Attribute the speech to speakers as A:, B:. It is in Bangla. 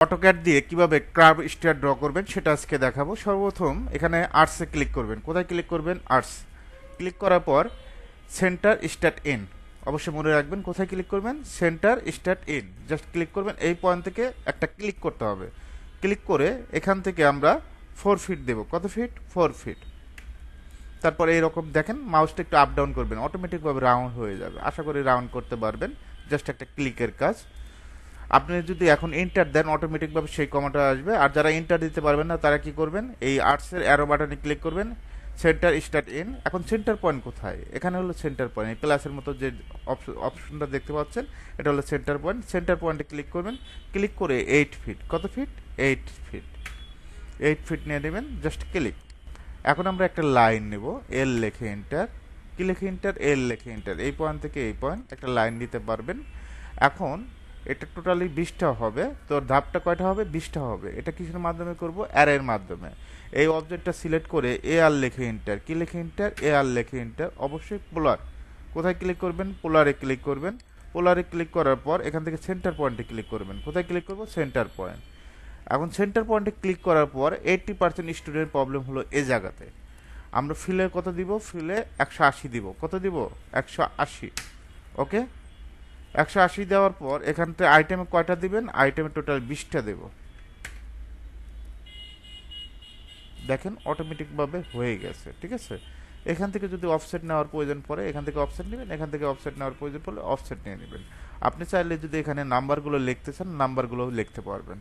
A: অটোক্যাড দিয়ে কিভাবে কার্ভ স্টার ড্র করবেন সেটা আজকে দেখাবো। সর্বপ্রথম এখানে আর্টসে ক্লিক করবেন। কোথায় ক্লিক করবেন? আর্টস। ক্লিক করার পর সেন্টার স্টার্ট ইন, অবশ্যই মনে রাখবেন কোথায় ক্লিক করবেন, centre start in. Just click করবেন, এই পয়েন্ট থেকে একটা ক্লিক করতে হবে। ক্লিক করে এখান থেকে আমরা 4 ফিট দেব। কত ফিট? 4 ফিট। তারপর এইরকম দেখেন মাউসটা একটু আপ ডাউন করবেন, অটোমেটিকভাবে রাউন্ড হয়ে যাবে। আশা করি রাউন্ড করতে পারবেন, জাস্ট একটা ক্লিকের কাজ। আপনি যদি এখন এন্টার দেন অটোমেটিকভাবে সেই কমাটা আসবে। আর যারা এন্টার দিতে পারবেন না তারা কি করবেন, এই আর্টসের অ্যারো বাটনে ক্লিক করবেন, সেন্টার স্টার্ট ইন। এখন সেন্টার পয়েন্ট কোথায়? এখানে হলো সেন্টার পয়েন্ট, প্লাসের মতো যে অপশনটা দেখতে পাচ্ছেন এটা হলো সেন্টার পয়েন্ট। সেন্টার পয়েন্টে ক্লিক করবেন, ক্লিক করে 8 ফিট। কত ফিট? 8 ফিট। 8 ফিট নিয়ে নেবেন, জাস্ট ক্লিক। এখন আমরা একটা লাইন নেব, এল লেখে এন্টার। কি লেখে এন্টার? এল লেখে এন্টার। এই পয়েন্ট থেকে এই পয়েন্ট একটা লাইন দিতে পারবেন। এখন এটা টোটালি 20টা হবে। তো ধাপটা কয়টা হবে? 20টা হবে। এটা কিসের মাধ্যমে করব? অ্যারের মাধ্যমে। এই অবজেক্টটা সিলেক্ট করে এ আর লেখে এন্টার। কি লেখে এন্টার? এ আর লেখে এন্টার। অবশ্যই পোলার। কোথায় ক্লিক করবেন? পোলারে ক্লিক করবেন। পোলারে ক্লিক করার পর এখান থেকে সেন্টার পয়েন্টে ক্লিক করবেন। কোথায় ক্লিক করব? Centre point. এখন সেন্টার পয়েন্টে ক্লিক করার পর 80% স্টুডেন্ট প্রবলেম হলো এই জায়গাতে। আমরা ফিলে কত দিব? ফিলে 180 দিব। কত দিব? 180। ওকে। 180 দেওয়ার পর এখান থেকে আইটেমে কয়টা দিবেন? আইটেমে টোটাল 20টা দেব। দেখেন অটোমেটিকভাবে হয়ে গেছে। ঠিক আছে। এখান থেকে যদি অফসেট নেওয়ার প্রয়োজন পড়ে এখান থেকে অফসেট নেবেন, এখান থেকে অফসেট নেওয়ার প্রয়োজন পড়লে অফসেট নিয়ে নেবেন। আপনি চাইলে যদি এখানে নাম্বারগুলো লিখতে চান নাম্বারগুলো লিখতে পারবেন।